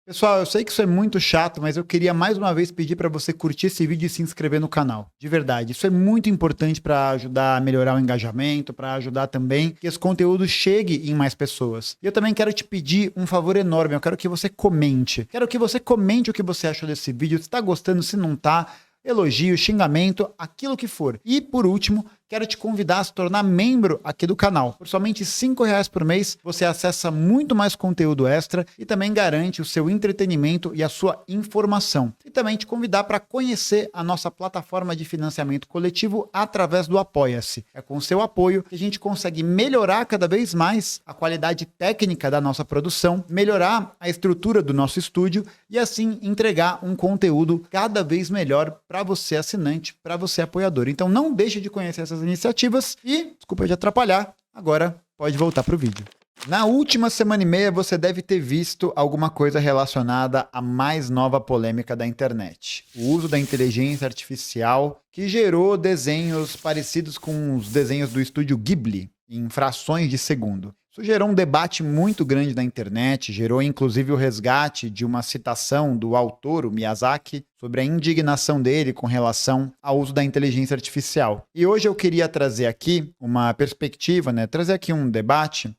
Pessoal, eu sei que isso é muito chato, mas eu queria mais uma vez pedir para você curtir esse vídeo e se inscrever no canal. De verdade, isso é muito importante para ajudar a melhorar o engajamento, para ajudar também que esse conteúdo chegue em mais pessoas. E eu também quero te pedir um favor enorme, eu quero que você comente. Quero que você comente o que você achou desse vídeo, se está gostando, se não está, elogio, xingamento, aquilo que for. E por último, quero te convidar a se tornar membro aqui do canal. Por somente R$5 por mês, você acessa muito mais conteúdo extra e também garante o seu entretenimento e a sua informação. E também te convidar para conhecer a nossa plataforma de financiamento coletivo através do Apoia-se. É com o seu apoio que a gente consegue melhorar cada vez mais a qualidade técnica da nossa produção, melhorar a estrutura do nosso estúdio e assim entregar um conteúdo cada vez melhor para você assinante, para você apoiador. Então não deixe de conhecer essas iniciativas e, desculpa de atrapalhar, agora pode voltar para o vídeo. Na última semana e meia você deve ter visto alguma coisa relacionada à mais nova polêmica da internet. O uso da inteligência artificial que gerou desenhos parecidos com os desenhos do estúdio Ghibli, em frações de segundo. Isso gerou um debate muito grande na internet, gerou inclusive o resgate de uma citação do autor, o Miyazaki, sobre a indignação dele com relação ao uso da inteligência artificial. E hoje eu queria trazer aqui uma perspectiva, trazer aqui um debate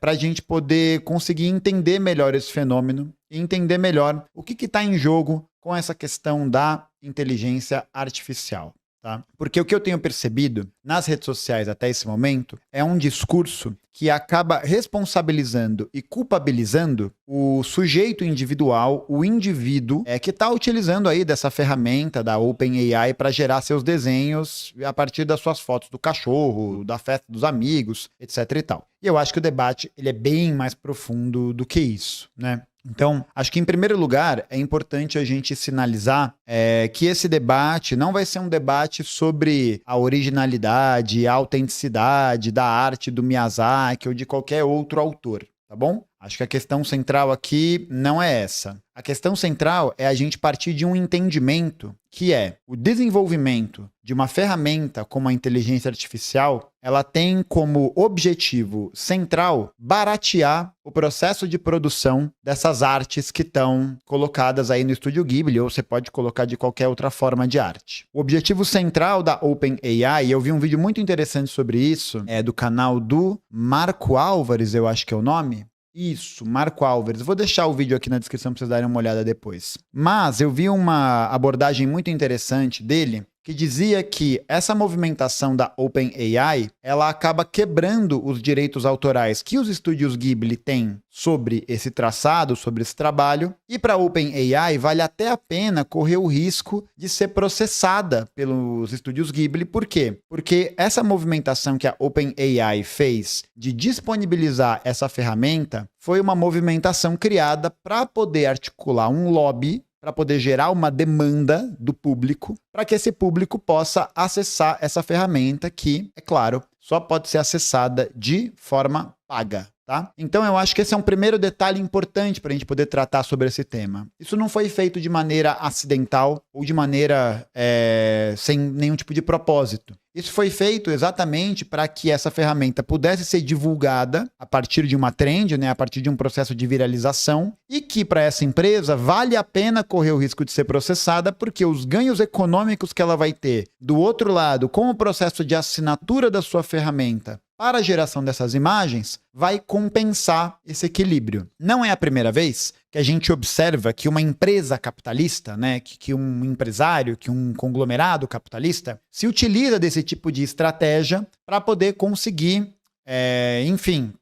para a gente poder conseguir entender melhor esse fenômeno e entender melhor o que está em jogo com essa questão da inteligência artificial. Tá? Porque o que eu tenho percebido nas redes sociais até esse momento é um discurso que acaba responsabilizando e culpabilizando o sujeito individual, o indivíduo que está utilizando aí dessa ferramenta da OpenAI para gerar seus desenhos a partir das suas fotos do cachorro, da festa dos amigos, etc e tal. E eu acho que o debate ele é bem mais profundo do que isso, né? Então, acho que em primeiro lugar é importante a gente sinalizar que esse debate não vai ser um debate sobre a originalidade, a autenticidade da arte do Miyazaki ou de qualquer outro autor, tá bom? Acho que a questão central aqui não é essa. A questão central é a gente partir de um entendimento que é o desenvolvimento de uma ferramenta como a inteligência artificial, ela tem como objetivo central baratear o processo de produção dessas artes que estão colocadas aí no Estúdio Ghibli, ou você pode colocar de qualquer outra forma de arte. O objetivo central da OpenAI, eu vi um vídeo muito interessante sobre isso, do canal do Marco Álvares, eu acho que é o nome. Isso, Marco Álvares. Vou deixar o vídeo aqui na descrição para vocês darem uma olhada depois. Mas eu vi uma abordagem muito interessante dele, que dizia que essa movimentação da OpenAI, ela acaba quebrando os direitos autorais que os estúdios Ghibli têm sobre esse traçado, sobre esse trabalho, e para a OpenAI vale até a pena correr o risco de ser processada pelos estúdios Ghibli. Por quê? Porque essa movimentação que a OpenAI fez de disponibilizar essa ferramenta foi uma movimentação criada para poder articular um lobby, para poder gerar uma demanda do público, para que esse público possa acessar essa ferramenta que, é claro, só pode ser acessada de forma paga. Tá? Então eu acho que esse é um primeiro detalhe importante para a gente poder tratar sobre esse tema. Isso não foi feito de maneira acidental ou de maneira sem nenhum tipo de propósito. Isso foi feito exatamente para que essa ferramenta pudesse ser divulgada a partir de uma trend, a partir de um processo de viralização, e que para essa empresa vale a pena correr o risco de ser processada, porque os ganhos econômicos que ela vai ter do outro lado com o processo de assinatura da sua ferramenta para a geração dessas imagens, vai compensar esse equilíbrio. Não é a primeira vez que a gente observa que uma empresa capitalista, que um empresário, que um conglomerado capitalista se utiliza desse tipo de estratégia para poder conseguir,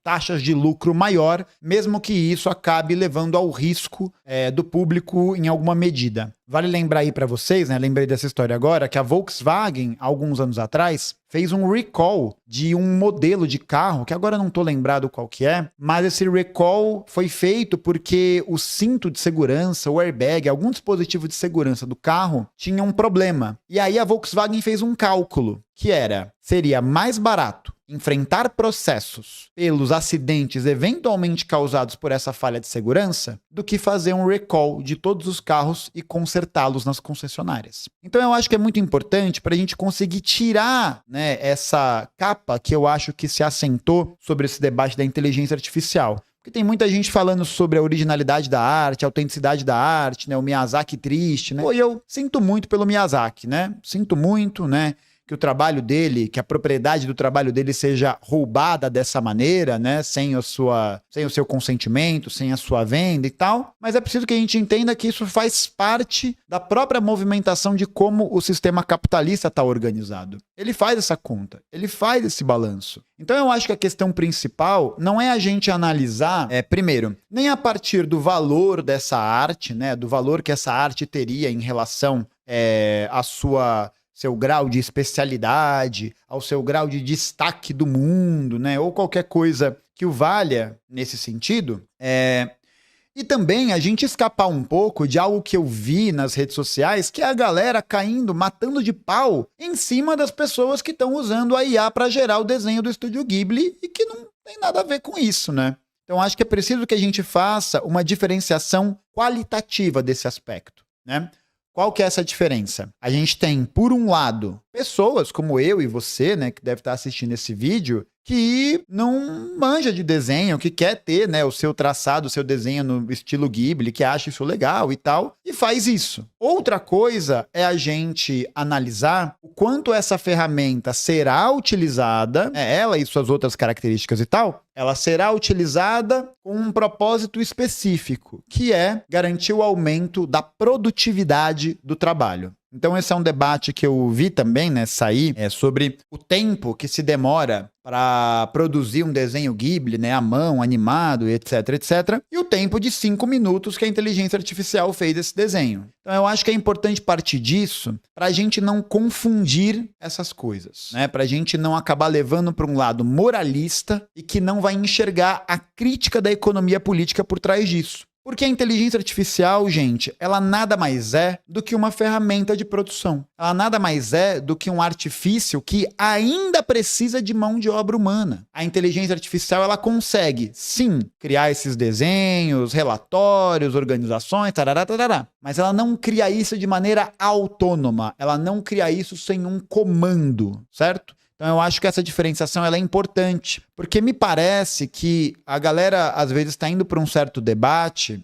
taxas de lucro maior, mesmo que isso acabe levando ao risco do público em alguma medida. Vale lembrar aí para vocês, lembrei dessa história agora, que a Volkswagen, alguns anos atrás, fez um recall de um modelo de carro, que agora não estou lembrado qual que é, mas esse recall foi feito porque o cinto de segurança, o airbag, algum dispositivo de segurança do carro tinha um problema. E aí a Volkswagen fez um cálculo, que seria mais barato enfrentar processos pelos acidentes eventualmente causados por essa falha de segurança do que fazer um recall de todos os carros e consertá-los nas concessionárias. Então eu acho que é muito importante para a gente conseguir tirar essa capa que eu acho que se assentou sobre esse debate da inteligência artificial. Porque tem muita gente falando sobre a originalidade da arte, a autenticidade da arte, né? O Miyazaki triste, né? Pô, e eu sinto muito pelo Miyazaki, né? Sinto muito, né? Que o trabalho dele, que a propriedade do trabalho dele seja roubada dessa maneira, né? Sem o seu consentimento, sem a sua venda e tal. Mas é preciso que a gente entenda que isso faz parte da própria movimentação de como o sistema capitalista está organizado. Ele faz essa conta, ele faz esse balanço. Então eu acho que a questão principal não é a gente analisar, primeiro, nem a partir do valor dessa arte, né? Do valor que essa arte teria em relação à seu grau de especialidade, ao seu grau de destaque do mundo, né? Ou qualquer coisa que o valha nesse sentido. E também a gente escapar um pouco de algo que eu vi nas redes sociais, que é a galera caindo, matando de pau em cima das pessoas que estão usando a IA para gerar o desenho do Estúdio Ghibli e que não tem nada a ver com isso, né? Então acho que é preciso que a gente faça uma diferenciação qualitativa desse aspecto, né? Qual que é essa diferença? A gente tem, por um lado, pessoas como eu e você, né, que deve estar assistindo esse vídeo, que não manja de desenho, que quer ter, né, o seu traçado, o seu desenho no estilo Ghibli, que acha isso legal e tal, e faz isso. Outra coisa é a gente analisar o quanto essa ferramenta será utilizada, ela e suas outras características e tal, ela será utilizada com um propósito específico, que é garantir o aumento da produtividade do trabalho. Então esse é um debate que eu vi também, né, sair, sobre o tempo que se demora para produzir um desenho Ghibli, né, à mão, animado, etc, etc, e o tempo de 5 minutos que a inteligência artificial fez esse desenho. Então eu acho que é importante partir disso para a gente não confundir essas coisas, né, para a gente não acabar levando para um lado moralista e que não vai enxergar a crítica da economia política por trás disso. Porque a inteligência artificial, gente, ela nada mais é do que uma ferramenta de produção. Ela nada mais é do que um artifício que ainda precisa de mão de obra humana. A inteligência artificial, ela consegue, sim, criar esses desenhos, relatórios, organizações, tarará, tarará. Mas ela não cria isso de maneira autônoma. Ela não cria isso sem um comando, certo? Então eu acho que essa diferenciação ela é importante, porque me parece que a galera às vezes está indo para um certo debate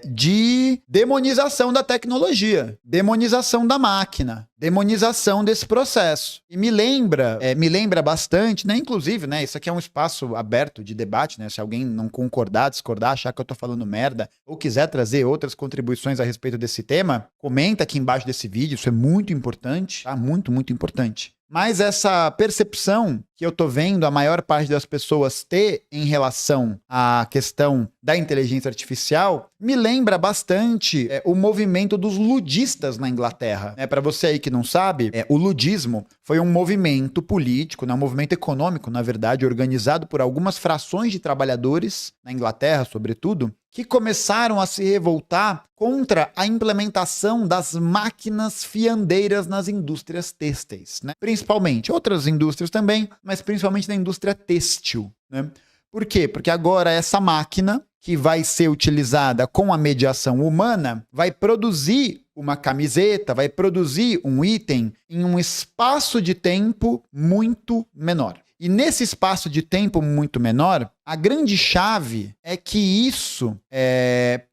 de demonização da tecnologia, demonização da máquina, demonização desse processo. E me lembra bastante, né? Inclusive, né? Isso aqui é um espaço aberto de debate, né? Se alguém não concordar, discordar, achar que eu tô falando merda, ou quiser trazer outras contribuições a respeito desse tema, comenta aqui embaixo desse vídeo, isso é muito importante, tá? Muito, muito importante. Mas essa percepção que eu tô vendo a maior parte das pessoas ter em relação à questão da inteligência artificial me lembra bastante o movimento dos ludistas na Inglaterra. Para você aí que não sabe, o ludismo foi um movimento político, né, um movimento econômico, na verdade, organizado por algumas frações de trabalhadores na Inglaterra, sobretudo, que começaram a se revoltar contra a implementação das máquinas fiandeiras nas indústrias têxteis, né? Principalmente, outras indústrias também, mas principalmente na indústria têxtil, né? Por quê? Porque agora essa máquina, que vai ser utilizada com a mediação humana, vai produzir uma camiseta, vai produzir um item em um espaço de tempo muito menor. E nesse espaço de tempo muito menor, a grande chave é que isso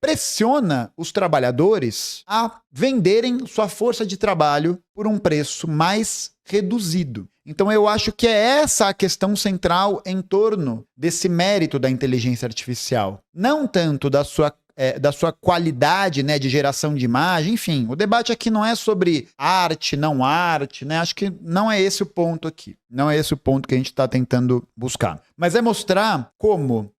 pressiona os trabalhadores a venderem sua força de trabalho por um preço mais reduzido. Então eu acho que é essa a questão central em torno desse mérito da inteligência artificial. Não tanto da sua qualidade, né, de geração de imagem, enfim, o debate aqui não é sobre arte, não arte, né, acho que não é esse o ponto aqui, não é esse o ponto que a gente está tentando buscar, mas é mostrar como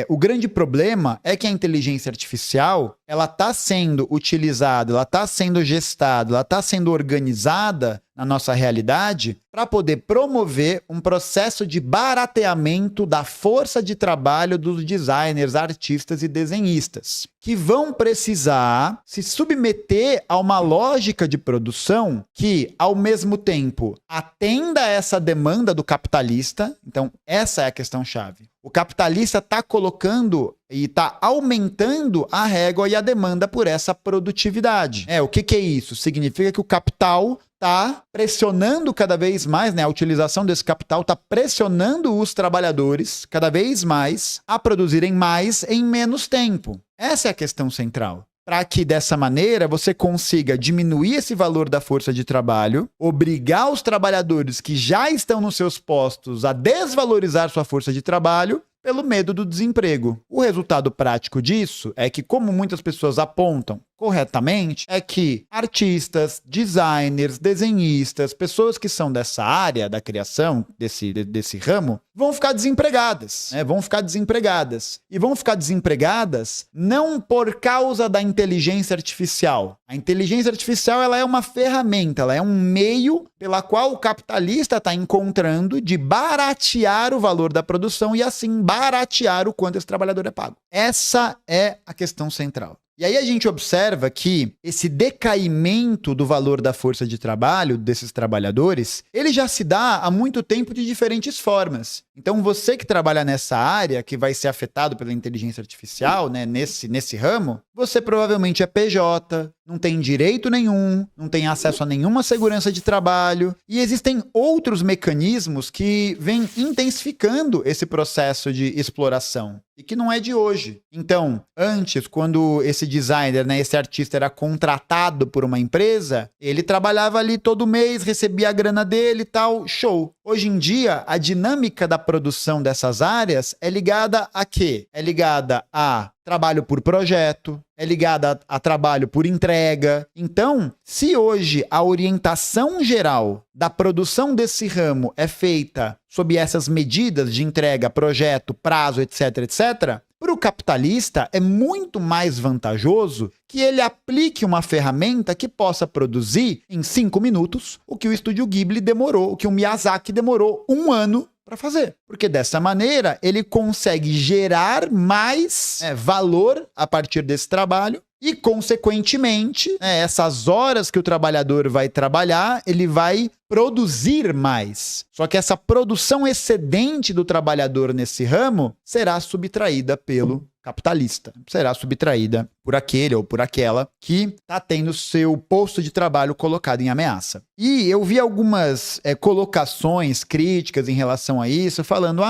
o grande problema é que a inteligência artificial, ela está sendo utilizada, ela está sendo gestada, ela está sendo organizada na nossa realidade para poder promover um processo de barateamento da força de trabalho dos designers, artistas e desenhistas. que vão precisar se submeter a uma lógica de produção que, ao mesmo tempo, atenda a essa demanda do capitalista. Então, essa é a questão-chave. O capitalista está colocando e está aumentando a régua e a demanda por essa produtividade. O que é isso? Significa que o capital está pressionando cada vez mais, né? A utilização desse capital está pressionando os trabalhadores cada vez mais a produzirem mais em menos tempo. Essa é a questão central. Para que dessa maneira você consiga diminuir esse valor da força de trabalho, obrigar os trabalhadores que já estão nos seus postos a desvalorizar sua força de trabalho pelo medo do desemprego. O resultado prático disso é que, como muitas pessoas apontam corretamente, é que artistas, designers, desenhistas, pessoas que são dessa área da criação, desse ramo, vão ficar desempregadas, né? Vão ficar desempregadas. E vão ficar desempregadas não por causa da inteligência artificial. A inteligência artificial, ela é uma ferramenta, ela é um meio pela qual o capitalista está encontrando de baratear o valor da produção e assim baratear o quanto esse trabalhador é pago. Essa é a questão central. E aí a gente observa que esse decaimento do valor da força de trabalho desses trabalhadores, ele já se dá há muito tempo de diferentes formas. Então você que trabalha nessa área, que vai ser afetado pela inteligência artificial, né, nesse ramo, você provavelmente é PJ, não tem direito nenhum, não tem acesso a nenhuma segurança de trabalho, e existem outros mecanismos que vêm intensificando esse processo de exploração, e que não é de hoje. Então, antes, quando esse designer, né, esse artista era contratado por uma empresa, ele trabalhava ali todo mês, recebia a grana dele e tal, show. Hoje em dia, a dinâmica da produção dessas áreas é ligada a quê? É ligada a trabalho por projeto, é ligada a trabalho por entrega. Então, se hoje a orientação geral da produção desse ramo é feita sob essas medidas de entrega, projeto, prazo, etc, etc, para o capitalista é muito mais vantajoso que ele aplique uma ferramenta que possa produzir em 5 minutos o que o Estúdio Ghibli demorou, o que o Miyazaki demorou 1 ano para fazer. Porque dessa maneira ele consegue gerar mais valor a partir desse trabalho e, consequentemente, essas horas que o trabalhador vai trabalhar, ele vai produzir mais. Só que essa produção excedente do trabalhador nesse ramo será subtraída pelo capitalista. Será subtraída por aquele ou por aquela que está tendo seu posto de trabalho colocado em ameaça. E eu vi algumas colocações críticas em relação a isso, falando,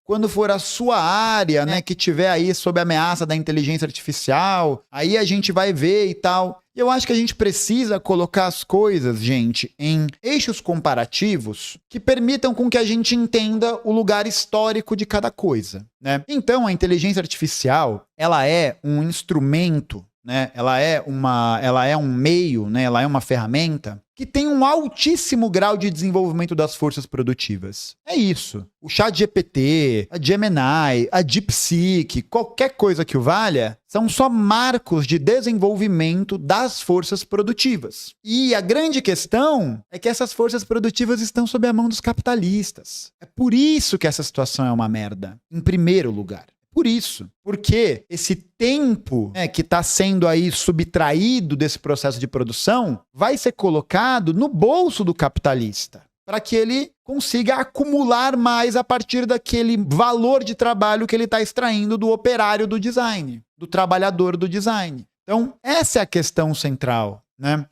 quando for a sua área, né, que tiver aí sob ameaça da inteligência artificial, aí a gente vai ver e tal. E eu acho que a gente precisa colocar as coisas, gente, em eixos comparativos que permitam com que a gente entenda o lugar histórico de cada coisa, né? Então, a inteligência artificial, ela é um instrumento, né? Ela é um meio, né? Ela é uma ferramenta que tem um altíssimo grau de desenvolvimento das forças produtivas. É isso. O ChatGPT, a Gemini, a DeepSeek, qualquer coisa que o valha, são só marcos de desenvolvimento das forças produtivas. E a grande questão é que essas forças produtivas estão sob a mão dos capitalistas. É por isso que essa situação é uma merda, em primeiro lugar. Por isso, porque esse tempo que está sendo aí subtraído desse processo de produção vai ser colocado no bolso do capitalista, para que ele consiga acumular mais a partir daquele valor de trabalho que ele está extraindo do operário do design, do trabalhador do design. Então, essa é a questão central, né?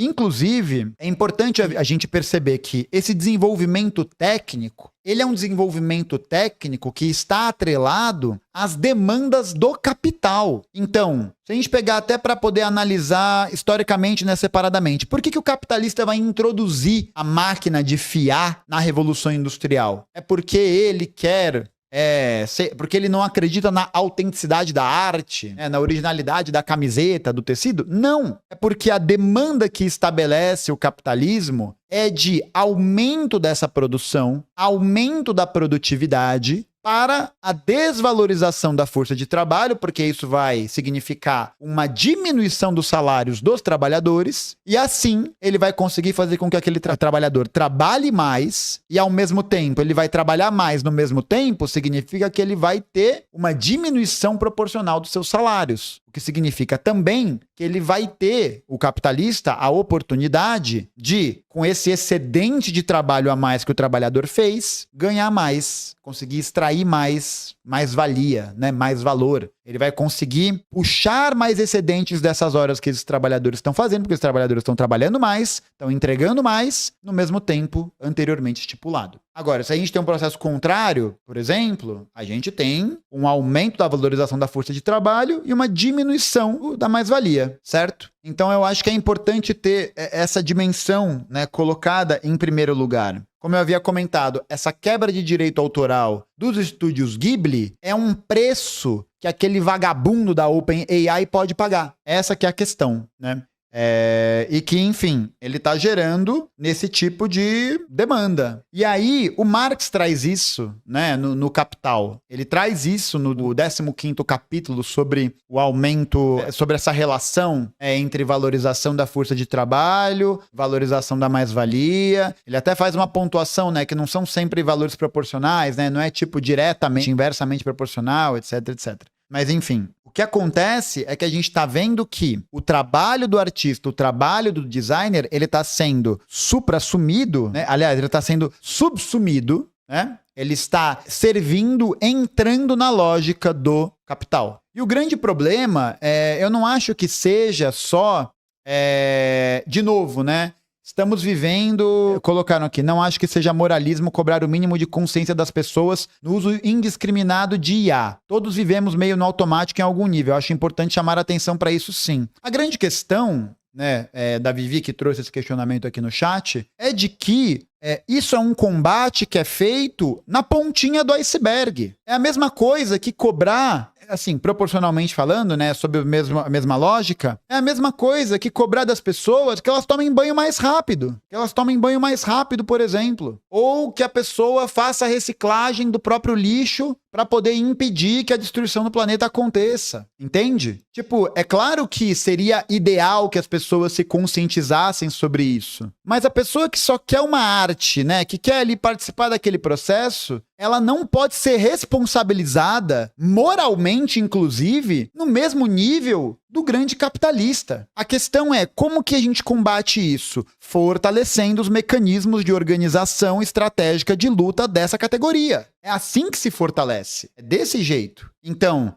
Inclusive, é importante a gente perceber que esse desenvolvimento técnico, ele é um desenvolvimento técnico que está atrelado às demandas do capital. Então, se a gente pegar até para poder analisar historicamente, né, separadamente, por que o capitalista vai introduzir a máquina de fiar na Revolução Industrial? É porque ele quer... porque ele não acredita na autenticidade da arte, na originalidade da camiseta, do tecido? Não. É porque a demanda que estabelece o capitalismo é de aumento dessa produção, aumento da produtividade, para a desvalorização da força de trabalho, porque isso vai significar uma diminuição dos salários dos trabalhadores, e assim ele vai conseguir fazer com que aquele trabalhador trabalhe mais, e ao mesmo tempo ele vai trabalhar mais no mesmo tempo, significa que ele vai ter uma diminuição proporcional dos seus salários, O que significa também que ele vai ter, o capitalista, a oportunidade de, com esse excedente de trabalho a mais que o trabalhador fez, ganhar mais, conseguir extrair mais valia, né? Mais valor. Ele vai conseguir puxar mais excedentes dessas horas que esses trabalhadores estão fazendo, porque os trabalhadores estão trabalhando mais, estão entregando mais, no mesmo tempo anteriormente estipulado. Agora, se a gente tem um processo contrário, por exemplo, a gente tem um aumento da valorização da força de trabalho e uma diminuição da mais-valia, certo? Então eu acho que é importante ter essa dimensão, né, colocada em primeiro lugar. Como eu havia comentado, essa quebra de direito autoral dos estúdios Ghibli é um preço que aquele vagabundo da OpenAI pode pagar. Essa que é a questão, né? E que, enfim, ele está gerando nesse tipo de demanda. E aí, o Marx traz isso, né, no Capital. Ele traz isso no 15º capítulo sobre o aumento, sobre essa relação entre valorização da força de trabalho, valorização da mais-valia. Ele até faz uma pontuação, né, que não são sempre valores proporcionais, né, não é tipo diretamente, inversamente proporcional, etc, etc. Mas, enfim, o que acontece é que a gente está vendo que o trabalho do artista, o trabalho do designer, ele está sendo supra-sumido, né? Aliás, ele está sendo subsumido, né? Ele está servindo, entrando na lógica do capital. E o grande problema, eu não acho que seja só, de novo, né? Estamos vivendo, colocaram aqui, não acho que seja moralismo cobrar o mínimo de consciência das pessoas no uso indiscriminado de IA. Todos vivemos meio no automático em algum nível. Eu acho importante chamar a atenção para isso, sim. A grande questão, né, da Vivi, que trouxe esse questionamento aqui no chat, é de que isso é um combate que é feito na pontinha do iceberg. É a mesma coisa que cobrar, assim, proporcionalmente falando, né, sob a mesma lógica, é a mesma coisa que cobrar das pessoas que elas tomem banho mais rápido. Que elas tomem banho mais rápido, por exemplo. Ou que a pessoa faça a reciclagem do próprio lixo para poder impedir que a destruição do planeta aconteça. Entende? Tipo, é claro que seria ideal que as pessoas se conscientizassem sobre isso. Mas a pessoa que só quer uma arte, né, que quer ali participar daquele processo, ela não pode ser responsabilizada, moralmente inclusive, no mesmo nível do grande capitalista. A questão é como que a gente combate isso? Fortalecendo os mecanismos de organização estratégica de luta dessa categoria. É assim que se fortalece. É desse jeito. Então,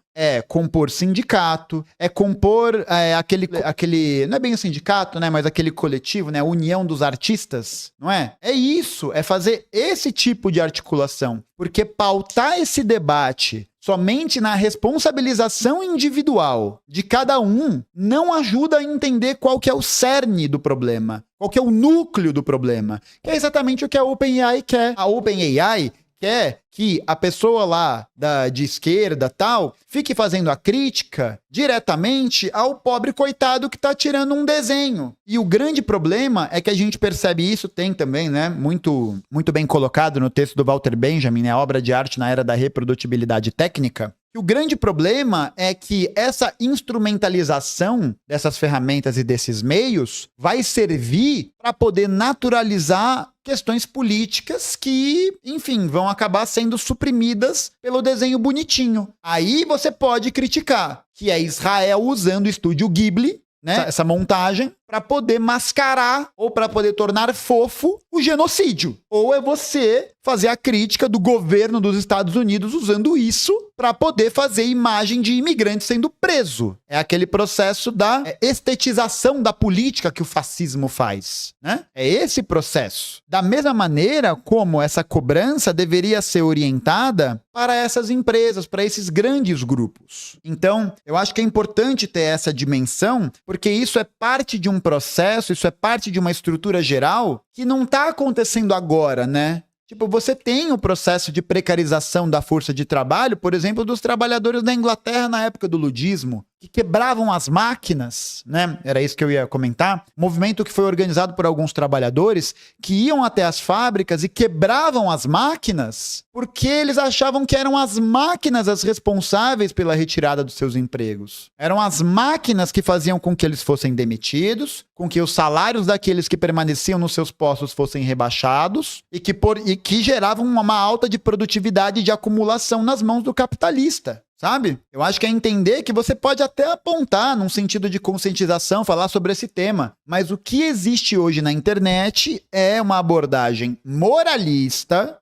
compor sindicato, compor aquele... Não é bem o sindicato, né? Mas aquele coletivo, né? A união dos artistas, não é? É isso, é fazer esse tipo de articulação. Porque pautar esse debate somente na responsabilização individual de cada um não ajuda a entender qual que é o cerne do problema, qual que é o núcleo do problema, que é exatamente o que a OpenAI quer. A OpenAI quer que a pessoa lá de esquerda tal fique fazendo a crítica diretamente ao pobre coitado que está tirando um desenho. E o grande problema é que a gente percebe isso, tem também, né, muito, muito bem colocado no texto do Walter Benjamin, né, Obra de Arte na Era da Reprodutibilidade Técnica. E o grande problema é que essa instrumentalização dessas ferramentas e desses meios vai servir para poder naturalizar questões políticas que, enfim, vão acabar sendo suprimidas pelo desenho bonitinho. Aí você pode criticar que é Israel usando o estúdio Ghibli, né, essa montagem, para poder mascarar ou para poder tornar fofo o genocídio. Ou é você fazer a crítica do governo dos Estados Unidos usando isso para poder fazer imagem de imigrante sendo preso. É aquele processo da estetização da política que o fascismo faz, né? É esse processo. Da mesma maneira como essa cobrança deveria ser orientada para essas empresas, para esses grandes grupos. Então, eu acho que é importante ter essa dimensão, porque isso é parte de um processo, isso é parte de uma estrutura geral que não está acontecendo agora, né? Tipo, você tem o processo de precarização da força de trabalho, por exemplo, dos trabalhadores da Inglaterra na época do ludismo, que quebravam as máquinas, né? Era isso que eu ia comentar. Movimento que foi organizado por alguns trabalhadores que iam até as fábricas e quebravam as máquinas porque eles achavam que eram as máquinas as responsáveis pela retirada dos seus empregos. Eram as máquinas que faziam com que eles fossem demitidos, com que os salários daqueles que permaneciam nos seus postos fossem rebaixados e que geravam uma alta de produtividade e de acumulação nas mãos do capitalista. sabe? Eu acho que é entender que você pode até apontar num sentido de conscientização, falar sobre esse tema, mas o que existe hoje na internet é uma abordagem moralista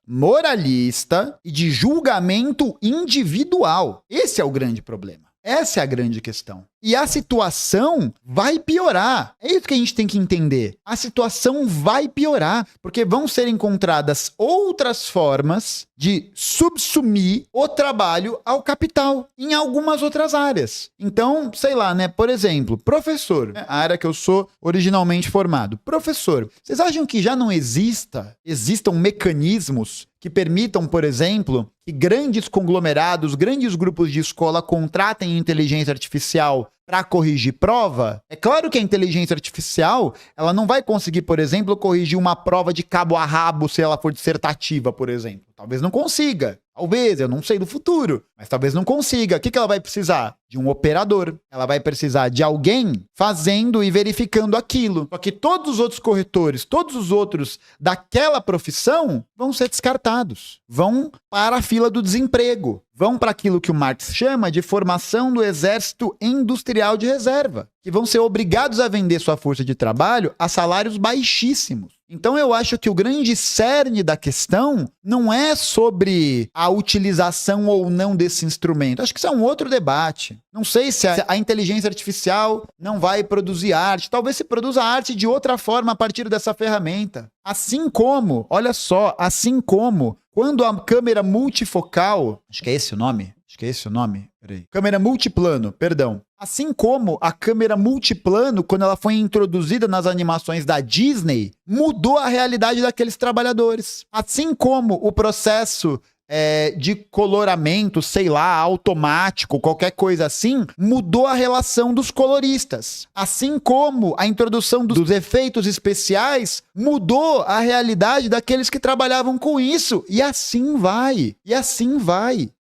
e de julgamento individual. Esse é o grande problema. Essa é a grande questão. E a situação vai piorar. É isso que a gente tem que entender. A situação vai piorar, porque vão ser encontradas outras formas de subsumir o trabalho ao capital em algumas outras áreas. Então, sei lá, né? Por exemplo, professor, a área que eu sou originalmente formado. Professor, vocês acham que já não existam mecanismos que permitam, por exemplo, que grandes conglomerados, grandes grupos de escola contratem inteligência artificial para corrigir prova? É claro que a inteligência artificial, ela não vai conseguir, por exemplo, corrigir uma prova de cabo a rabo se ela for dissertativa, por exemplo. Talvez não consiga. Talvez, eu não sei do futuro, mas talvez não consiga. O que ela vai precisar? De um operador. Ela vai precisar de alguém fazendo e verificando aquilo. Só que todos os outros corretores, todos os outros daquela profissão vão ser descartados. Vão para a fila do desemprego. Vão para aquilo que o Marx chama de formação do exército industrial de reserva, que vão ser obrigados a vender sua força de trabalho a salários baixíssimos. Então eu acho que o grande cerne da questão não é sobre a utilização ou não desse instrumento. Acho que isso é um outro debate. Não sei se a inteligência artificial não vai produzir arte. Talvez se produza arte de outra forma a partir dessa ferramenta. Assim como, olha só, quando a câmera multifocal, acho que é esse o nome? Peraí. Câmera multiplano, perdão. Assim como a câmera multiplano, quando ela foi introduzida nas animações da Disney, mudou a realidade daqueles trabalhadores. Assim como o processo de coloramento, sei lá, automático, qualquer coisa assim, mudou a relação dos coloristas. Assim como a introdução dos efeitos especiais mudou a realidade daqueles que trabalhavam com isso. E assim vai.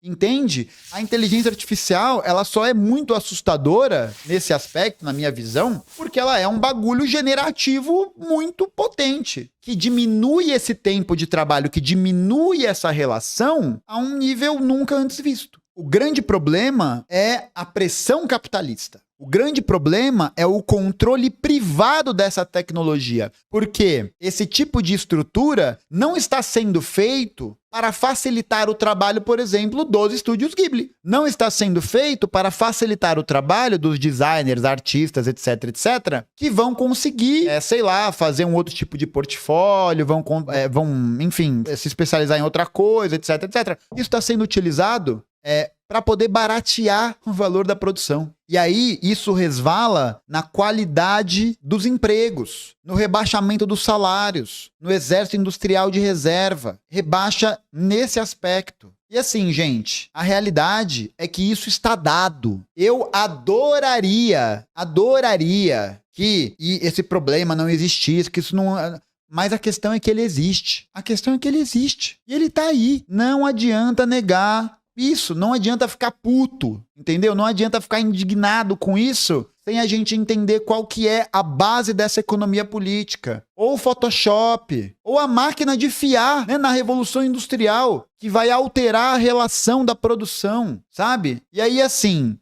Entende? A inteligência artificial, ela só é muito assustadora nesse aspecto, na minha visão, porque ela é um bagulho generativo muito potente, que diminui esse tempo de trabalho, que diminui essa relação a um nível nunca antes visto. O grande problema é a pressão capitalista. O grande problema é o controle privado dessa tecnologia, porque esse tipo de estrutura não está sendo feito para facilitar o trabalho, por exemplo, dos estúdios Ghibli. Não está sendo feito para facilitar o trabalho dos designers, artistas, etc, que vão conseguir, sei lá, fazer um outro tipo de portfólio, vão, enfim, se especializar em outra coisa, etc. Isso está sendo utilizado para poder baratear o valor da produção. E aí, isso resvala na qualidade dos empregos, no rebaixamento dos salários, no exército industrial de reserva. Rebaixa nesse aspecto. E assim, gente, a realidade é que isso está dado. Eu adoraria que esse problema não existisse, que isso não... Mas a questão é que ele existe. E ele tá aí. Não adianta negar isso, não adianta ficar puto, entendeu? Não adianta ficar indignado com isso sem a gente entender qual que é a base dessa economia política. Ou o Photoshop, ou a máquina de fiar, né, na Revolução Industrial, que vai alterar a relação da produção, sabe? E aí, assim,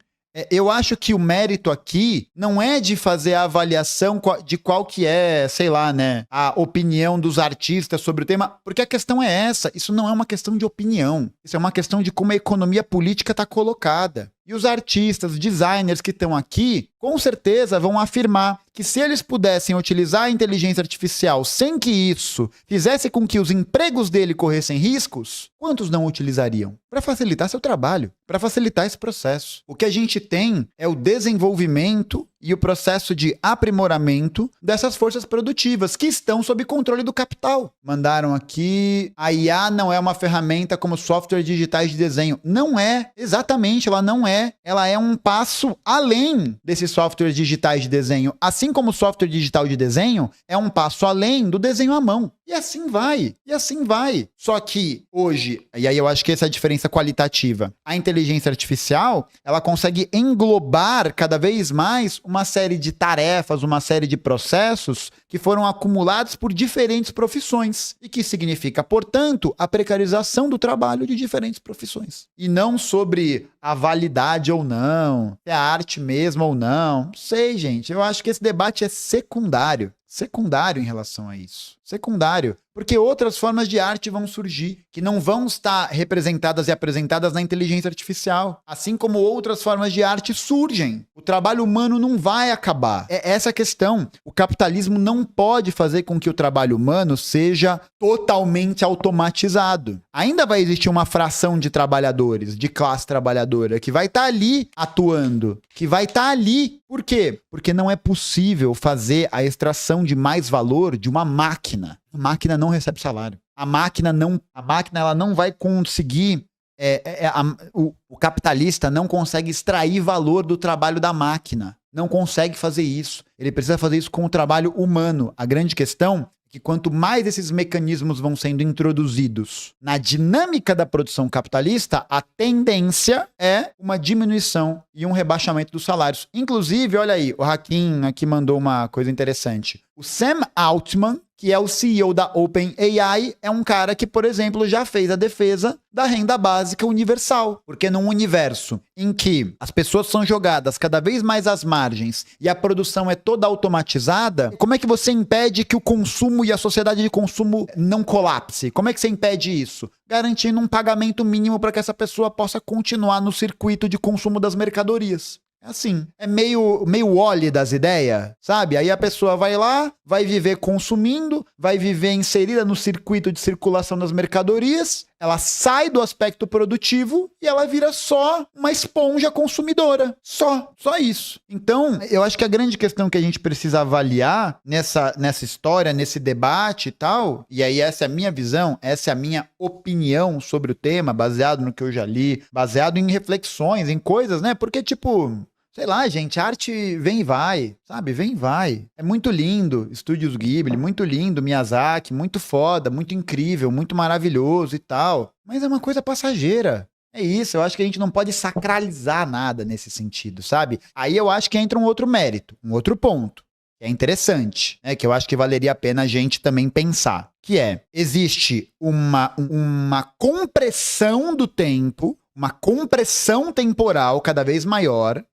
eu acho que o mérito aqui não é de fazer a avaliação de qual que é, sei lá, né, a opinião dos artistas sobre o tema, porque a questão é essa, isso não é uma questão de opinião, isso é uma questão de como a economia política está colocada. E os artistas, designers que estão aqui, com certeza vão afirmar que se eles pudessem utilizar a inteligência artificial sem que isso fizesse com que os empregos dele corressem riscos, quantos não utilizariam? Para facilitar seu trabalho, para facilitar esse processo. O que a gente tem é o desenvolvimento e o processo de aprimoramento dessas forças produtivas que estão sob controle do capital. Mandaram aqui, a IA não é uma ferramenta como softwares digitais de desenho. Não é, exatamente, ela não é. Ela é um passo além desses softwares digitais de desenho. Assim como o software digital de desenho é um passo além do desenho à mão. E assim vai. Só que hoje, e aí eu acho que essa é a diferença qualitativa, a inteligência artificial, ela consegue englobar cada vez mais uma série de tarefas, uma série de processos que foram acumulados por diferentes profissões e que significa, portanto, a precarização do trabalho de diferentes profissões. E não sobre a validade ou não, se é arte mesmo ou não. Não sei, gente. Eu acho que esse debate é secundário. Secundário em relação a isso. Secundário. Porque outras formas de arte vão surgir, que não vão estar representadas e apresentadas na inteligência artificial. Assim como outras formas de arte surgem. O trabalho humano não vai acabar. É essa a questão. O capitalismo não pode fazer com que o trabalho humano seja totalmente automatizado. Ainda vai existir uma fração de trabalhadores, de classe trabalhadora, que vai estar ali atuando, que vai estar ali. Por quê? Porque não é possível fazer a extração de mais valor de uma máquina. A máquina não recebe salário. A máquina ela não vai conseguir. O capitalista não consegue extrair valor do trabalho da máquina. Não consegue fazer isso. Ele precisa fazer isso com o trabalho humano. A grande questão é que quanto mais esses mecanismos vão sendo introduzidos na dinâmica da produção capitalista, a tendência é uma diminuição e um rebaixamento dos salários. Inclusive, olha aí, o Hakim aqui mandou uma coisa interessante. O Sam Altman, que é o CEO da OpenAI, é um cara que, por exemplo, já fez a defesa da renda básica universal. Porque num universo em que as pessoas são jogadas cada vez mais às margens e a produção é toda automatizada, como é que você impede que o consumo e a sociedade de consumo não colapse? Como é que você impede isso? Garantindo um pagamento mínimo para que essa pessoa possa continuar no circuito de consumo das mercadorias. É assim, é meio Wall-E das ideias, sabe? Aí a pessoa vai lá, vai viver consumindo, vai viver inserida no circuito de circulação das mercadorias, ela sai do aspecto produtivo e ela vira só uma esponja consumidora. Só isso. Então, eu acho que a grande questão que a gente precisa avaliar nessa história, nesse debate e tal, e aí essa é a minha visão, essa é a minha opinião sobre o tema, baseado no que eu já li, baseado em reflexões, em coisas, né? Porque, tipo, sei lá, gente, arte vem e vai, sabe? Vem e vai. É muito lindo, Estúdios Ghibli, muito lindo, Miyazaki, muito foda, muito incrível, muito maravilhoso e tal. Mas é uma coisa passageira. É isso, eu acho que a gente não pode sacralizar nada nesse sentido, sabe? Aí eu acho que entra um outro mérito, um outro ponto, que é interessante, né? Que eu acho que valeria a pena a gente também pensar, que é, existe uma compressão do tempo, uma compressão temporal cada vez maior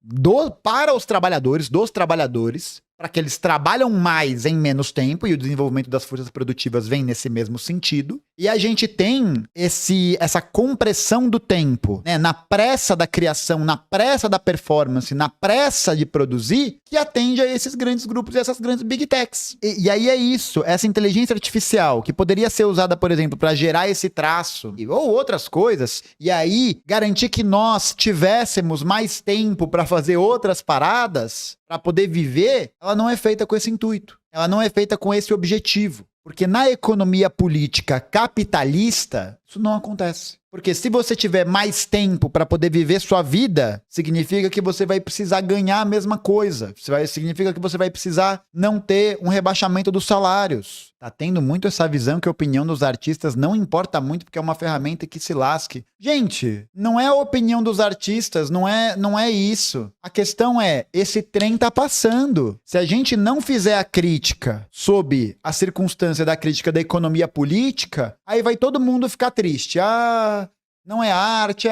para os trabalhadores, dos trabalhadores, para que eles trabalham mais em menos tempo, e o desenvolvimento das forças produtivas vem nesse mesmo sentido. E a gente tem essa compressão do tempo, né, na pressa da criação, na pressa da performance, na pressa de produzir, que atende a esses grandes grupos e essas grandes big techs. E aí é isso, essa inteligência artificial, que poderia ser usada, por exemplo, para gerar esse traço, ou outras coisas, e aí garantir que nós tivéssemos mais tempo para fazer outras paradas, para poder viver, ela não é feita com esse intuito. Ela não é feita com esse objetivo. Porque na economia política capitalista, isso não acontece. Porque se você tiver mais tempo para poder viver sua vida, significa que você vai precisar ganhar a mesma coisa. Significa que você vai precisar não ter um rebaixamento dos salários. Tá tendo muito essa visão que a opinião dos artistas não importa muito porque é uma ferramenta que se lasque. Gente, não é a opinião dos artistas, não é isso. A questão é, esse trem tá passando. Se a gente não fizer a crítica sob a circunstância da crítica da economia política, aí vai todo mundo ficar triste. Ah, não é arte,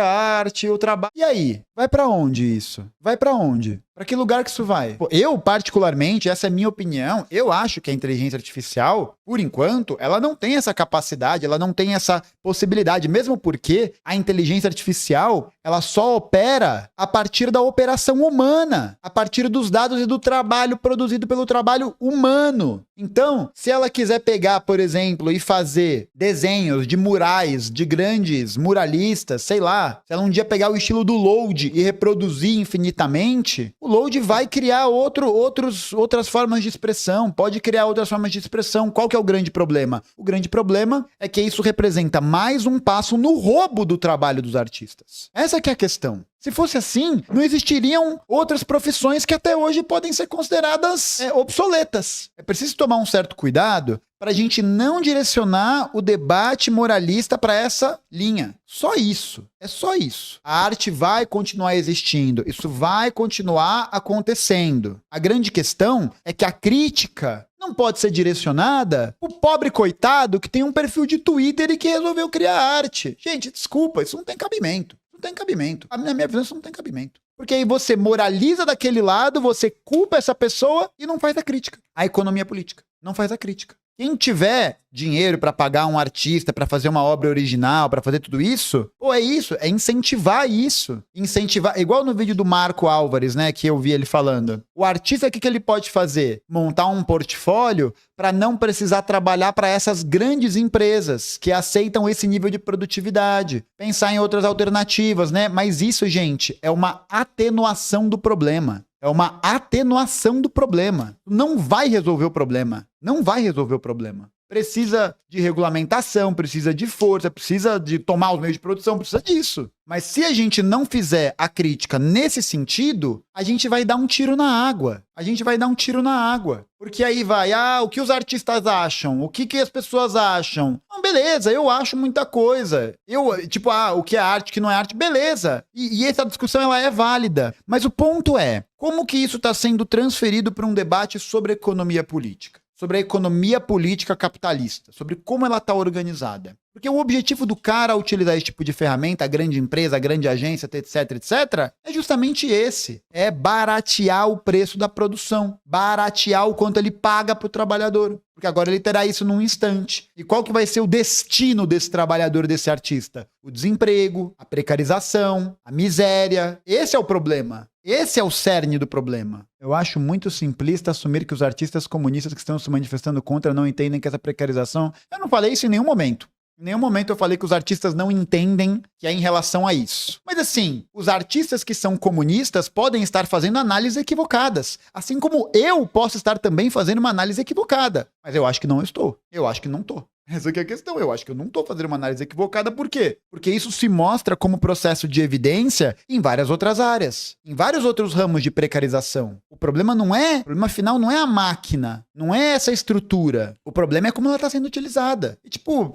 o trabalho. E aí? Vai pra onde isso? Vai pra onde? Pra que lugar que isso vai? Pô, eu, particularmente, essa é a minha opinião, eu acho que a inteligência artificial, por enquanto, ela não tem essa capacidade, ela não tem essa possibilidade, mesmo porque a inteligência artificial, ela só opera a partir da operação humana, a partir dos dados e do trabalho produzido pelo trabalho humano. Então, se ela quiser pegar, por exemplo, e fazer desenhos de murais, de grandes muralistas, sei lá, se ela um dia pegar o estilo do Load e reproduzir infinitamente, o Load vai criar outras formas de expressão, pode criar outras formas de expressão. Qual que é o grande problema? O grande problema é que isso representa mais um passo no roubo do trabalho dos artistas. Essa que é a questão. Se fosse assim, não existiriam outras profissões que até hoje podem ser consideradas obsoletas. É preciso tomar um certo cuidado para a gente não direcionar o debate moralista para essa linha. Só isso. É só isso. A arte vai continuar existindo. Isso vai continuar acontecendo. A grande questão é que a crítica não pode ser direcionada pro pobre coitado que tem um perfil de Twitter e que resolveu criar arte. Gente, desculpa, isso não tem cabimento. Não tem cabimento. Na minha visão, isso não tem cabimento. Porque aí você moraliza daquele lado, você culpa essa pessoa e não faz a crítica. A economia política não faz a crítica. Quem tiver dinheiro para pagar um artista, para fazer uma obra original, para fazer tudo isso, é isso, é incentivar isso. Incentivar, igual no vídeo do Marco Álvares, né, que eu vi ele falando. O artista, o que ele pode fazer? Montar um portfólio para não precisar trabalhar para essas grandes empresas que aceitam esse nível de produtividade. Pensar em outras alternativas, né? Mas isso, gente, é uma atenuação do problema. É uma atenuação do problema. Não vai resolver o problema. Não vai resolver o problema. Precisa de regulamentação, precisa de força, precisa de tomar os meios de produção, precisa disso. Mas se a gente não fizer a crítica nesse sentido, a gente vai dar um tiro na água. A gente vai dar um tiro na água. Porque aí vai, o que os artistas acham? O que as pessoas acham? Beleza, eu acho muita coisa. O que é arte, o que não é arte, beleza. E essa discussão, ela é válida. Mas o ponto é, como que isso está sendo transferido para um debate sobre economia política? Sobre a economia política capitalista, sobre como ela está organizada. Porque o objetivo do cara ao utilizar esse tipo de ferramenta, a grande empresa, a grande agência, etc, etc, é justamente esse. É baratear o preço da produção. Baratear o quanto ele paga para o trabalhador. Porque agora ele terá isso num instante. E qual que vai ser o destino desse trabalhador, desse artista? O desemprego, a precarização, a miséria. Esse é o problema. Esse é o cerne do problema. Eu acho muito simplista assumir que os artistas comunistas que estão se manifestando contra não entendem que essa precarização... Eu não falei isso em nenhum momento. Em nenhum momento eu falei que os artistas não entendem que é em relação a isso. Mas assim, os artistas que são comunistas podem estar fazendo análises equivocadas. Assim como eu posso estar também fazendo uma análise equivocada. Mas eu acho que não estou. Eu acho que não estou. Essa aqui é a questão. Eu acho que eu não estou fazendo uma análise equivocada. Por quê? Porque isso se mostra como processo de evidência em várias outras áreas. Em vários outros ramos de precarização. O problema final não é a máquina. Não é essa estrutura. O problema é como ela está sendo utilizada. E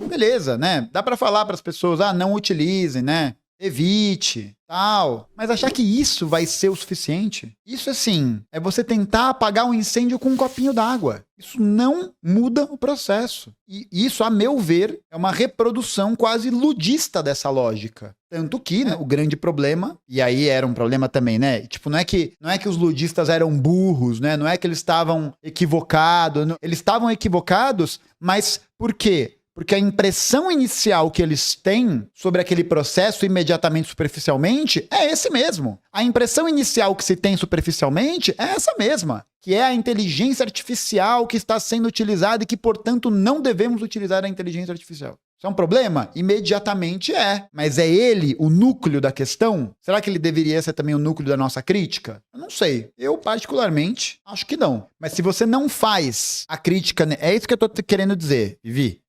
beleza, né? Dá para falar para as pessoas, não utilizem, né? Evite, tal. Mas achar que isso vai ser o suficiente? Isso, assim, é você tentar apagar um incêndio com um copinho d'água. Isso não muda o processo. E isso, a meu ver, é uma reprodução quase ludista dessa lógica. Tanto que, né, o grande problema, e aí era um problema também, né? Não é que os ludistas eram burros, né? Não é que eles estavam equivocados. Eles estavam equivocados, mas por quê? Porque a impressão inicial que eles têm sobre aquele processo imediatamente superficialmente é esse mesmo. A impressão inicial que se tem superficialmente é essa mesma, que é a inteligência artificial que está sendo utilizada e que, portanto, não devemos utilizar a inteligência artificial. Isso é um problema? Imediatamente é. Mas é ele o núcleo da questão? Será que ele deveria ser também o núcleo da nossa crítica? Eu não sei. Eu, particularmente, acho que não. Mas se você não faz a crítica... É isso que eu tô querendo dizer, Vivi.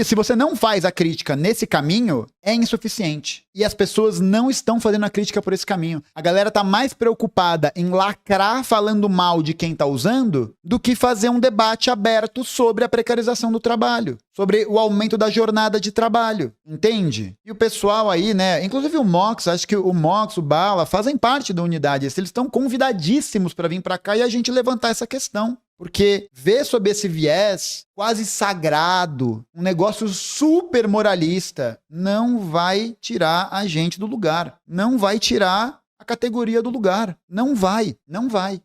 Se você não faz a crítica nesse caminho, é insuficiente. E as pessoas não estão fazendo a crítica por esse caminho. A galera tá mais preocupada em lacrar falando mal de quem tá usando do que fazer um debate aberto sobre a precarização do trabalho. Sobre o aumento da jornada de trabalho, entende? E o pessoal aí, né, inclusive o Mox, acho que o Mox, o Bala, fazem parte da unidade, eles estão convidadíssimos para vir para cá e a gente levantar essa questão. Porque ver sob esse viés quase sagrado, um negócio super moralista, não vai tirar a gente do lugar, não vai tirar a categoria do lugar. Não vai,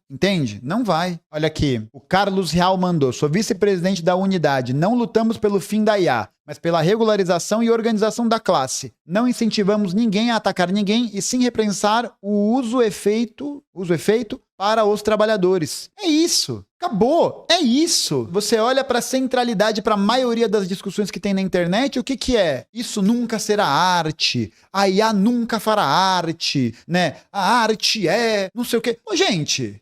entende? Não vai. Olha aqui, o Carlos Real mandou, sou vice-presidente da unidade, não lutamos pelo fim da IA, mas pela regularização e organização da classe. Não incentivamos ninguém a atacar ninguém e sim repensar o uso-efeito para os trabalhadores. É isso. Acabou. É isso. Você olha para a centralidade para a maioria das discussões que tem na internet, o que é? Isso nunca será arte. A IA nunca fará arte, né? A arte é não sei o quê. Ô, gente,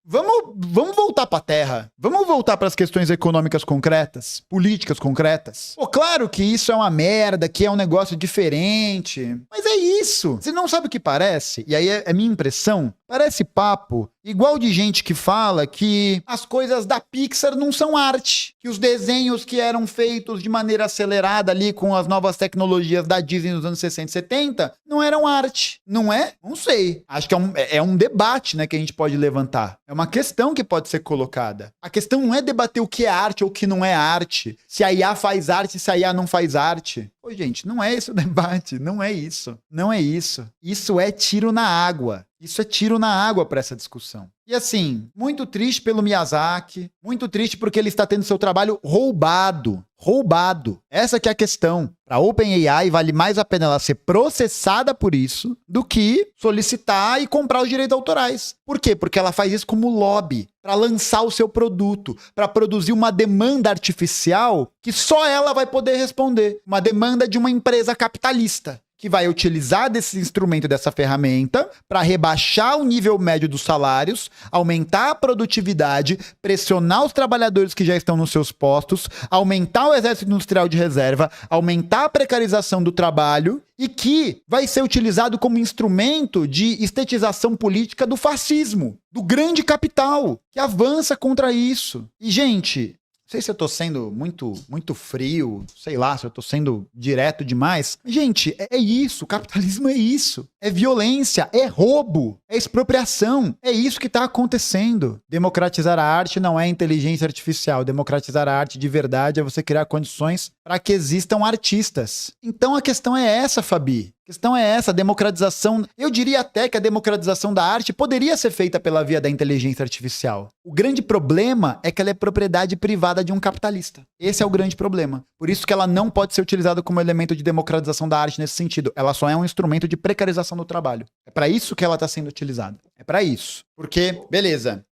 vamos voltar para a terra. Vamos voltar para as questões econômicas concretas, políticas concretas. Pô, claro que isso é uma merda, que é um negócio diferente. Mas é isso. Você não sabe o que parece? E aí é minha impressão. Parece papo Igual de gente que fala que as coisas da Pixar não são arte, que os desenhos que eram feitos de maneira acelerada ali com as novas tecnologias da Disney nos anos 60 e 70 não eram arte, não é? Não sei. Acho que é um debate, né, que a gente pode levantar. É uma questão que pode ser colocada. A questão não é debater o que é arte ou o que não é arte, se a IA faz arte, se a IA não faz arte. Pô, gente, não é esse o debate, não é isso. Não é isso. Isso é tiro na água. Isso é tiro na água para essa discussão. E assim, muito triste pelo Miyazaki, muito triste porque ele está tendo seu trabalho roubado. Roubado. Essa que é a questão. Para a OpenAI vale mais a pena ela ser processada por isso do que solicitar e comprar os direitos autorais. Por quê? Porque ela faz isso como lobby, para lançar o seu produto, para produzir uma demanda artificial que só ela vai poder responder. Uma demanda de uma empresa capitalista, que vai utilizar desse instrumento, dessa ferramenta, para rebaixar o nível médio dos salários, aumentar a produtividade, pressionar os trabalhadores que já estão nos seus postos, aumentar o exército industrial de reserva, aumentar a precarização do trabalho e que vai ser utilizado como instrumento de estetização política do fascismo, do grande capital, que avança contra isso. E, gente, não sei se eu tô sendo muito frio, sei lá, se eu tô sendo direto demais. Gente, é isso, o capitalismo é isso. É violência, é roubo, é expropriação. É isso que tá acontecendo. Democratizar a arte não é inteligência artificial. Democratizar a arte de verdade é você criar condições para que existam artistas. Então a questão é essa, Fabi. A questão é essa, a democratização. Eu diria até que a democratização da arte poderia ser feita pela via da inteligência artificial. O grande problema é que ela é propriedade privada de um capitalista. Esse é o grande problema. Por isso que ela não pode ser utilizada como elemento de democratização da arte nesse sentido. Ela só é um instrumento de precarização do trabalho. É para isso que ela está sendo utilizada. É para isso. Porque, beleza,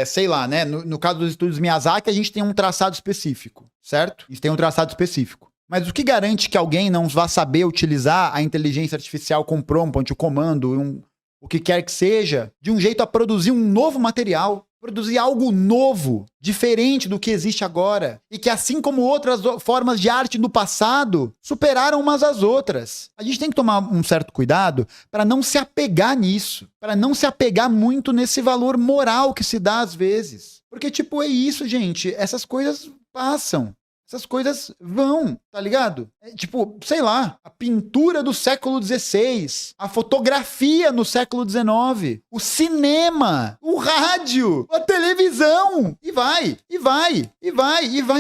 sei lá, né? No caso dos estúdios Miyazaki, a gente tem um traçado específico, certo? A gente tem um traçado específico. Mas o que garante que alguém não vá saber utilizar a inteligência artificial com prompt, o comando, o que quer que seja, de um jeito a produzir um novo material, produzir algo novo, diferente do que existe agora, e que assim como outras formas de arte do passado, superaram umas às outras. A gente tem que tomar um certo cuidado para não se apegar nisso, para não se apegar muito nesse valor moral que se dá às vezes. Porque, tipo, é isso, gente, essas coisas passam. Essas coisas vão, tá ligado? Tipo, sei lá, a pintura do século XVI, a fotografia no século XIX, o cinema, o rádio, a televisão, e vai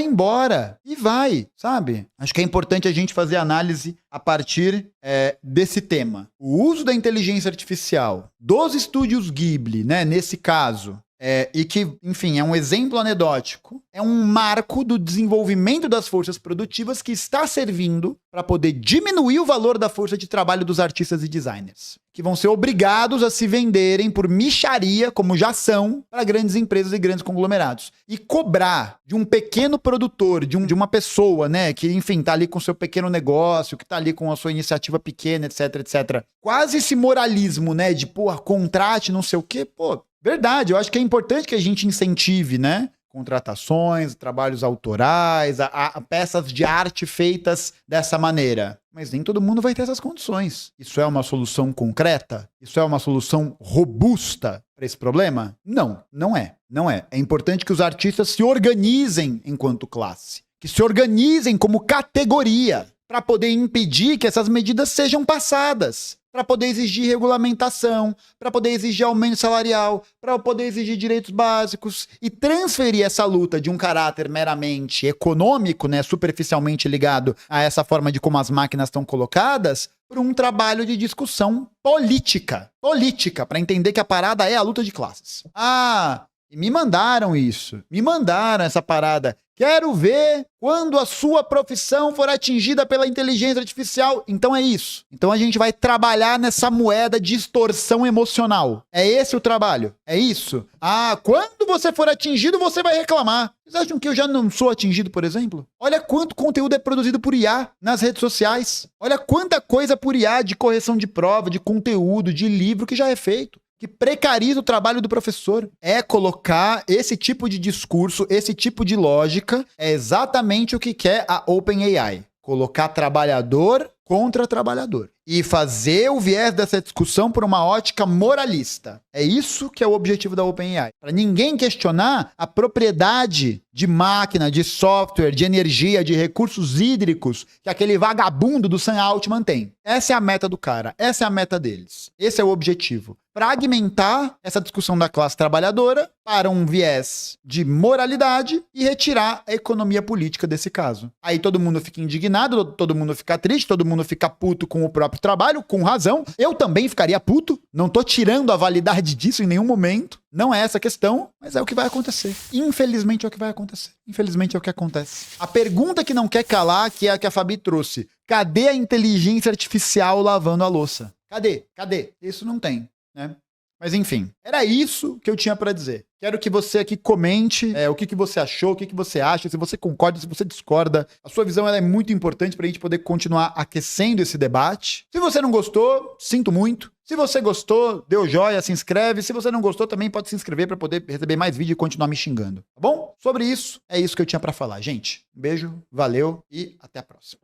embora, e vai, sabe? Acho que é importante a gente fazer análise a partir desse tema. O uso da inteligência artificial dos estúdios Ghibli, né, nesse caso, e que, enfim, é um exemplo anedótico, é um marco do desenvolvimento das forças produtivas que está servindo para poder diminuir o valor da força de trabalho dos artistas e designers, que vão ser obrigados a se venderem por mixaria, como já são, para grandes empresas e grandes conglomerados. E cobrar de um pequeno produtor, de uma pessoa, né, que, enfim, tá ali com seu pequeno negócio, que tá ali com a sua iniciativa pequena, etc, etc. Quase esse moralismo, né, de, contrate, não sei o quê, verdade, eu acho que é importante que a gente incentive, né? Contratações, trabalhos autorais, a peças de arte feitas dessa maneira. Mas nem todo mundo vai ter essas condições. Isso é uma solução concreta? Isso é uma solução robusta para esse problema? Não, não é. Não é. É importante que os artistas se organizem enquanto classe, que se organizem como categoria para poder impedir que essas medidas sejam passadas, para poder exigir regulamentação, para poder exigir aumento salarial, para poder exigir direitos básicos e transferir essa luta de um caráter meramente econômico, né, superficialmente ligado a essa forma de como as máquinas estão colocadas, para um trabalho de discussão política, para entender que a parada é a luta de classes. E me mandaram isso, me mandaram essa parada. Quero ver quando a sua profissão for atingida pela inteligência artificial. Então é isso. Então a gente vai trabalhar nessa moeda de extorsão emocional. É esse o trabalho. É isso. Quando você for atingido, você vai reclamar. Vocês acham que eu já não sou atingido, por exemplo? Olha quanto conteúdo é produzido por IA nas redes sociais. Olha quanta coisa por IA de correção de prova, de conteúdo, de livro que já é feito, que precariza o trabalho do professor. É colocar esse tipo de discurso, esse tipo de lógica, é exatamente o que quer a OpenAI. Colocar trabalhador contra trabalhador. e fazer o viés dessa discussão por uma ótica moralista. É isso que é o objetivo da OpenAI. Para ninguém questionar a propriedade de máquina, de software, de energia, de recursos hídricos que aquele vagabundo do Sam Altman tem. Essa é a meta do cara, essa é a meta deles. Esse é o objetivo. Fragmentar essa discussão da classe trabalhadora para um viés de moralidade e retirar a economia política desse caso. Aí todo mundo fica indignado, todo mundo fica triste, todo mundo fica puto com o próprio trabalho, com razão. Eu também ficaria puto, não tô tirando a validade disso em nenhum momento. Não é essa a questão, mas é o que vai acontecer. Infelizmente é o que vai acontecer. Infelizmente é o que acontece. A pergunta que não quer calar, que é a que a Fabi trouxe. Cadê a inteligência artificial lavando a louça? Cadê? Cadê? Isso não tem, né? Mas enfim, era isso que eu tinha pra dizer. Quero que você aqui comente o que você achou, o que você acha, se você concorda, se você discorda. A sua visão ela é muito importante pra gente poder continuar aquecendo esse debate. Se você não gostou, sinto muito. Se você gostou, deu joia, se inscreve. Se você não gostou, também pode se inscrever pra poder receber mais vídeo e continuar me xingando. Tá bom? Sobre isso, é isso que eu tinha pra falar. Gente, um beijo, valeu e até a próxima.